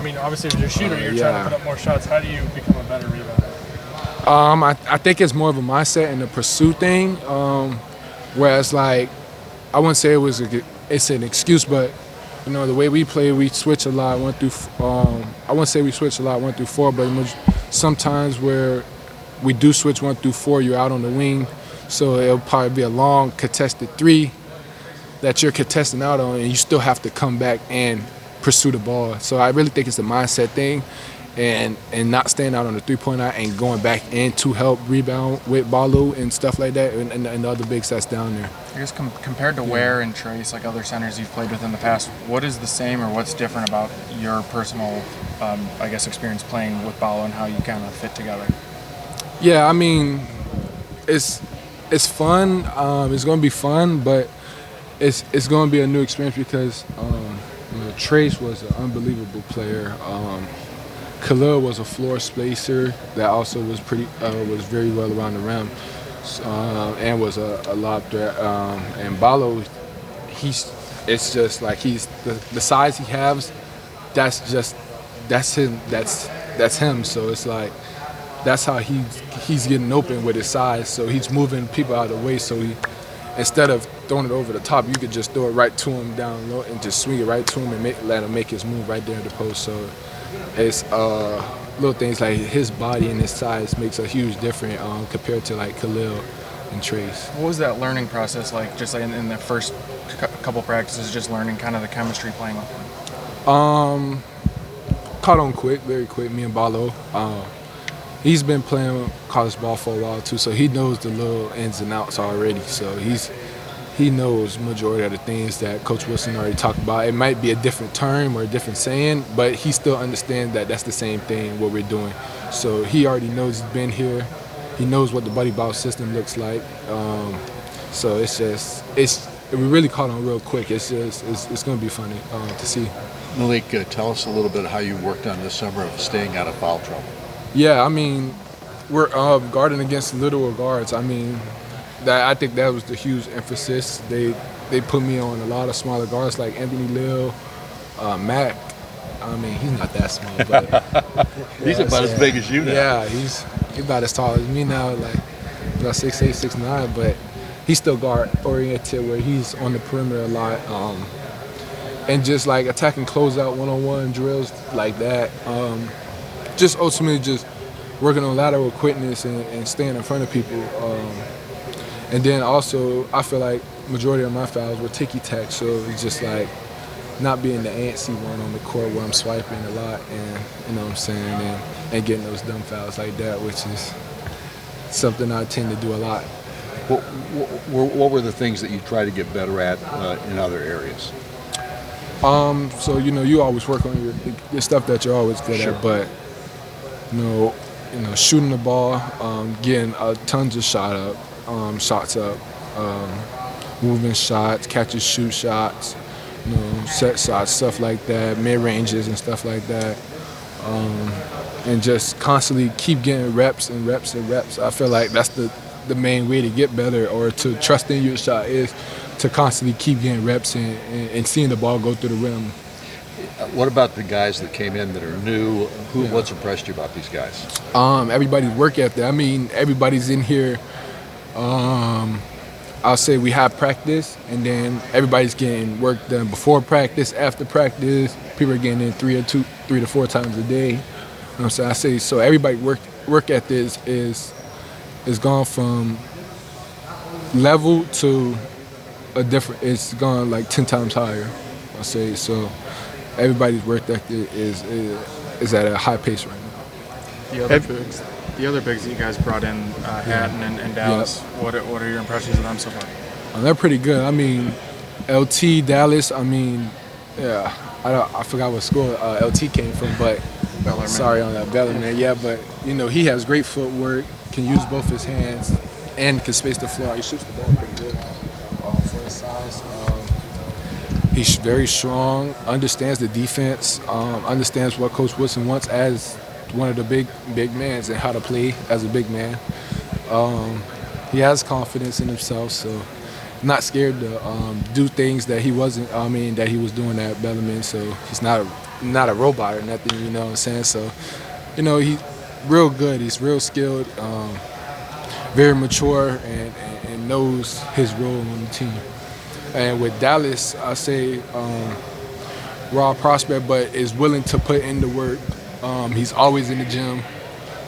mean, obviously, as you're a shooter, you're trying to put up more shots. How do you become a better rebounder? I think it's more of a mindset and a pursuit thing. Whereas, like, I wouldn't say it's an excuse, but the way we play, we switch a lot 1 through. I wouldn't say we switch a lot 1 through 4, but sometimes where we do switch 1 through 4, you're out on the wing, so it'll probably be a long contested 3 that you're contesting out on, and you still have to come back and pursue the ball. So I really think it's a mindset thing, and not staying out on the 3-point line and going back in to help rebound with Balogun and stuff like that, and the other big sets down there. I guess compared to Ware and Trace, like other centers you've played with in the past, what is the same or what's different about your personal, experience playing with Balogun and how you kind of fit together? Yeah, I mean, it's fun. It's going to be fun, but it's going to be a new experience because Trace was an unbelievable player. Khalil was a floor spacer that also was was very well around the rim, and was a lob threat. And Balo, it's just like he's the size he has. That's him. That's him. So it's like that's how he's getting open with his size. So he's moving people out of the way. So instead of throwing it over the top, you could just throw it right to him down low and just swing it right to him and let him make his move right there at the post. So it's little things like his body and his size makes a huge difference compared to like Khalil and Trace. What was that learning process like, just like in the first couple practices, just learning kind of the chemistry playing with him? Caught on quick, very quick, me and Balo. He's been playing college ball for a while too, so he knows the little ins and outs already. So he knows majority of the things that Coach Wilson already talked about. It might be a different term or a different saying, but he still understands that that's the same thing what we're doing. So he already knows he's been here. He knows what the buddy ball system looks like. So we really caught on real quick. It's going to be funny to see. Malik, tell us a little bit how you worked on this summer of staying out of foul trouble. Yeah, I mean, we're guarding against literal guards. I mean, I think that was the huge emphasis. They put me on a lot of smaller guards like Anthony Lill, Mac. I mean, he's not that small, but he's about as big as you now. Yeah, he's about as tall as me now, like about 6'8", 6'9", but he's still guard oriented where he's on the perimeter a lot, and just like attacking closeout one-on-one drills like that. Just ultimately just working on lateral quickness and staying in front of people. And then also, I feel like majority of my fouls were ticky-tack, so it's just like not being the antsy one on the court where I'm swiping a lot and, you know what I'm saying, and getting those dumb fouls like that, which is something I tend to do a lot. What were the things that you try to get better at in other areas? So, you always work on your stuff that you're always good at, but, shooting the ball, getting tons of shots up, moving shots, catch and shoot shots, set shots, stuff like that, mid-ranges and stuff like that, and just constantly keep getting reps and reps and reps. I feel like that's the main way to get better or to trust in your shot is to constantly keep getting reps and seeing the ball go through the rim. What about the guys that came in that are new? What's impressed you about these guys? Everybody's work ethic. I mean, everybody's in here. I'll say we have practice, and then everybody's getting work done before practice, after practice. People are getting in 3 to 4 times a day. So I say so. Everybody work ethic is gone from level to a different. It's gone like 10 times higher. I say so. Everybody's work ethic is at a high pace right now. The other bigs that you guys brought in, Hatton and Dallas, what are your impressions of them so far? They're pretty good. I mean, LT, Dallas, I forgot what school LT came from, but Bellarmine. Sorry on that, Bellarmine. Yeah, but, he has great footwork, can use both his hands, and can space the floor. He shoots the ball pretty good for his size. He's very strong, understands the defense, understands what Coach Wilson wants as one of the big men and how to play as a big man. He has confidence in himself, so not scared to do things that he wasn't. That he was doing at Bellarmine. So he's not not a robot or nothing, you know what I'm saying? So, you know, he's real good. He's real skilled, very mature, and knows his role on the team. And with Dallas, I say raw prospect, but is willing to put in the work. He's always in the gym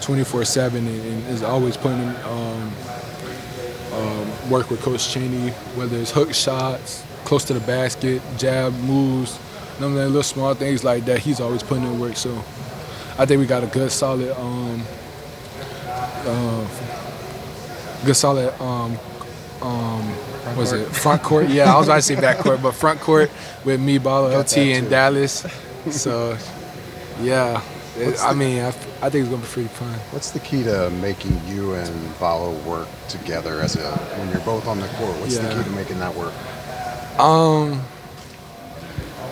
24/7 and is always putting in work with Coach Cheney, whether it's hook shots, close to the basket, jab moves, none of the little small things like that. He's always putting in work. So I think we got a good solid was it front court? Yeah, I was about to say back court, but front court with me, Balo, LT, and Dallas. So, yeah, I think it's gonna be pretty fun. What's the key to making you and Balo work together when you're both on the court? What's the key to making that work?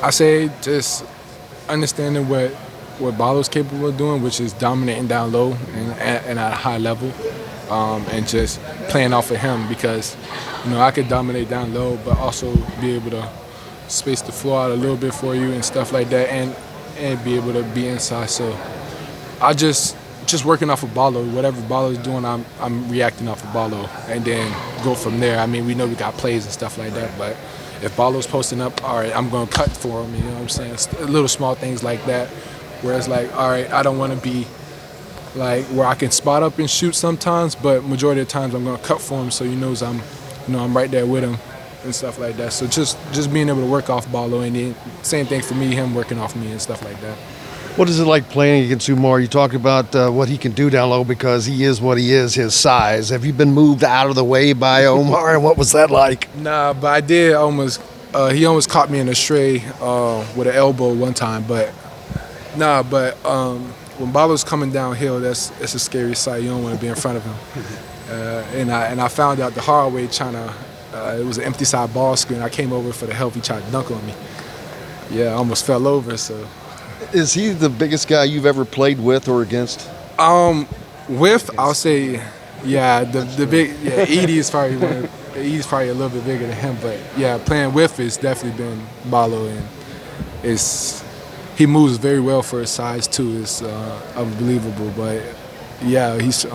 I say just understanding what Balo's capable of doing, which is dominating down low and at a high level, and just playing off of him because, you know, I could dominate down low, but also be able to space the floor out a little bit for you and stuff like that, and be able to be inside. So I just working off of Balo. Whatever Balo's doing, I'm reacting off of Balo, and then go from there. I mean, we know we got plays and stuff like that, but if Balo's posting up, all right, I'm going to cut for him. You know what I'm saying? Little small things like that. Whereas, like, all right, I don't want to be like where I can spot up and shoot sometimes, but majority of the times I'm going to cut for him, so he knows I'm right there with him and stuff like that. So just being able to work off Balo, and then same thing for me, him working off me and stuff like that. What is it like playing against Umar? You talked about what he can do down low because he is what he is, his size. Have you been moved out of the way by Omar, and what was that like? Nah, but I did almost. He almost caught me in a stray with an elbow one time, but when Balo's coming downhill, it's a scary sight. You don't want to be in front of him. And I found out the hard way trying to. It was an empty side ball screen. I came over for the help. He tried to dunk on me. Yeah, I almost fell over. So. Is he the biggest guy you've ever played with or against? I'll say, yeah, the big, yeah, Edie is probably Edie's probably a little bit bigger than him, but yeah, playing with has definitely been Balo, and he moves very well for his size too. It's unbelievable, but yeah, he's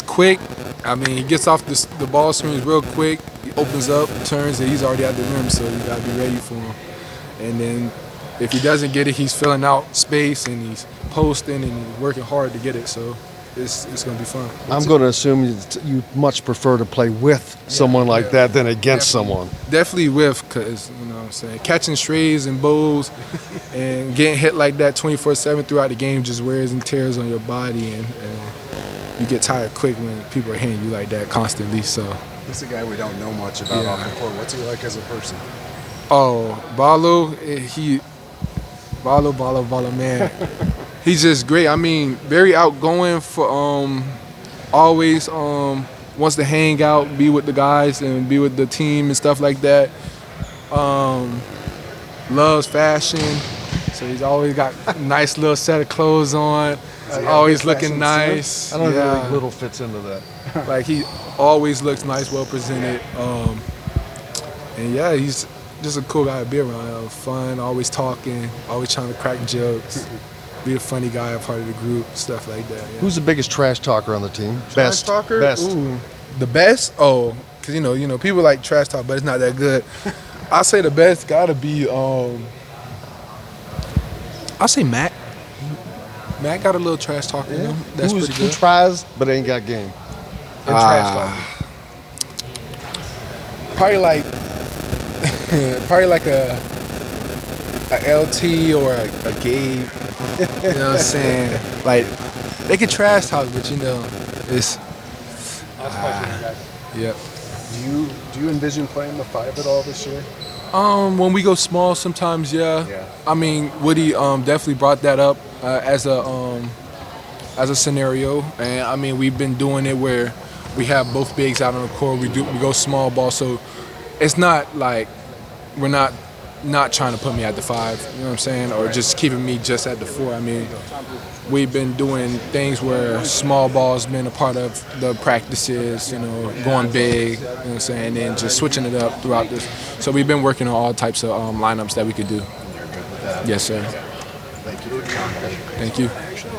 quick. I mean, he gets off the ball screens real quick. He opens up, turns, and he's already at the rim, so you gotta be ready for him. And then if he doesn't get it, he's filling out space and he's posting and he's working hard to get it. So it's going to be fun. I'm going to assume you much prefer to play with someone like that than against someone. Definitely with, because, you know what I'm saying, catching strays and bowls and getting hit like that 24/7 throughout the game just wears and tears on your body, and you get tired quick when people are hitting you like that constantly. So He's a guy we don't know much about off the court. What's he like as a person? Oh, Balo, Balo, man. He's just great. I mean, very outgoing for always wants to hang out, be with the guys and be with the team and stuff like that. Loves fashion. So he's always got a nice little set of clothes on. Always looking nice. I don't think little fits into that. Like, he always looks nice, well presented. And yeah, he's just a cool guy to be around. Fun, always talking, always trying to crack jokes. Be a funny guy, a part of the group, stuff like that. Yeah. Who's the biggest trash talker on the team? Trash talker? Best. Ooh, the best? Oh, because you know, people like trash talk, but it's not that good. I'll say the best gotta be I'll say Mac. Mac got a little trash talk in him. That's pretty good. Who tries but ain't got game? And trash talking. Probably like a LT or a Gabe. You know what I'm saying? Like, they can trash talk, but you know, it's. Yep. Do you envision playing the 5 at all this year? When we go small, sometimes, yeah. I mean, Woody definitely brought that up as a scenario, and I mean, we've been doing it where we have both bigs out on the court. We go small ball, so it's not like we're not trying to put me at the 5. You know what I'm saying, or just keeping me just at the 4. I mean, we've been doing things where small ball's been a part of the practices, you know, going big, you know what I'm saying, and then just switching it up throughout this. So we've been working on all types of lineups that we could do. Yes, sir. Thank you for your time. Thank you.